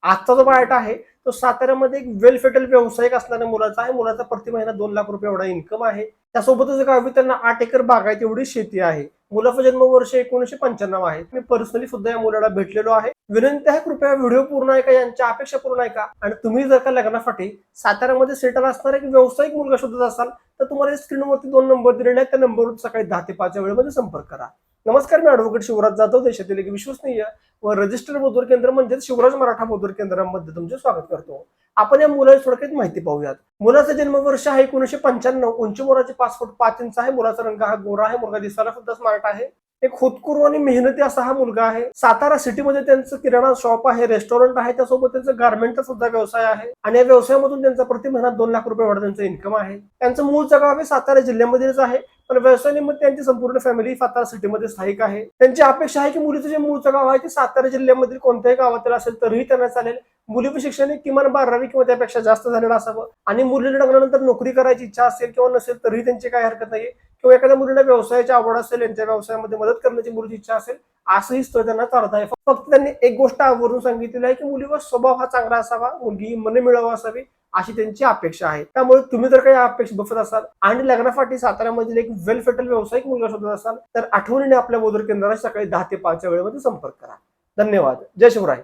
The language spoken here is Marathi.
आजचा जो बायोटा आहे तो साताऱ्यामध्ये एक वेल सेटल व्यावसायिक असणाऱ्या मुलाचा आहे. मुलाचा प्रति महिना 2 लाख रुपये एवढा इन्कम आहे. त्यासोबतच गावी त्यांना 8 एकर बागायत एवढी शेती आहे. मुलाचं जन्मवर्ष 1995 आहे. मी पर्सनली सुद्धा या मुलाला भेटलेलो आहे. विनंती आहे, कृपया व्हिडिओ पूर्ण ऐका, यांच्या अपेक्षा पूर्ण ऐका. आणि तुम्ही जर का लग्नासाठी साताऱ्यामध्ये सेटल असणारा एक व्यावसायिक मुलगा शोधत असाल तर तुम्हाला स्क्रीनवरती 2 नंबर दिलेले आहेत. त्या नंबरवर सकाळी 10 ते 5 या वेळेमध्ये संपर्क करा. नमस्कार, मी ॲडव्होकेट शिवराज जाधव, देशातील एक विश्वसनीय व रजिस्टर्ड बोधर केंद्र म्हणजेच शिवराज मराठा बोधर केंद्रामध्ये तुमचे स्वागत करतो. आपण या मुलाची थोडक्यात माहिती पाहूयात. मुलाचं जन्मवर्ष आहे 1995. उंची मुलाची 5 फूट 5 इंच आहे. मुलाचा रंग हा गोरा आहे. मुलगा दिसायला सुद्धा स्मार्ट आहे. एक होतकरू आणि मेहनती असा हा मुलगा आहे. सातारा सिटीमध्ये त्यांचं किराणा शॉप आहे, रेस्टॉरंट आहे, त्यासोबत त्यांचं गार्मेंटचा सुद्धा व्यवसाय आहे. आणि या व्यवसायामधून त्यांचा प्रति महिना 2 लाख रुपये एवढा त्यांचं इन्कम आहे. त्यांचं मूळचं गाव हे सातारा जिल्ह्यामध्येच आहे, पण व्यवसायानिमित्त त्यांची संपूर्ण फॅमिली सातारा सिटीमध्ये स्थायिक आहे. त्यांची अपेक्षा आहे की मुलीचं जे मूळचं गाव आहे ते सातारा जिल्ह्यामधील कोणत्याही गावातील असेल तरीही त्यांना चालेल. मुलीचं शिक्षण किमान 12वी किंवा त्यापेक्षा जास्त झालेलं असावं. आणि मुलीला लग्नानंतर नोकरी करायची इच्छा असेल किंवा नसेल तरीही त्यांची काही हरकत नाही. किंवा एखाद्या मुलीला व्यवसायाची आवड असेल, यांच्या व्यवसायामध्ये मदत करण्याची मुलीची इच्छा असेल, असंही स्थळ त्यांना चालत आहे. फक्त त्यांनी एक गोष्ट आवर्जून सांगितलेली आहे की मुलीवर स्वभाव हा चांगला असावा, मुलगी मन मिळावा असावी, अशी त्यांची अपेक्षा आहे. त्यामुळे तुम्ही जर काही अपेक्षा बघत असाल आणि लग्नासाठी साताऱ्यामधील एक वेल सेटल व्यावसायिक मुलगा शोधत असाल तर आठवणीने आपल्या बोधर केंद्राला सकाळी 10 ते 5 या वेळेमध्ये संपर्क करा. धन्यवाद. जय शिवराय.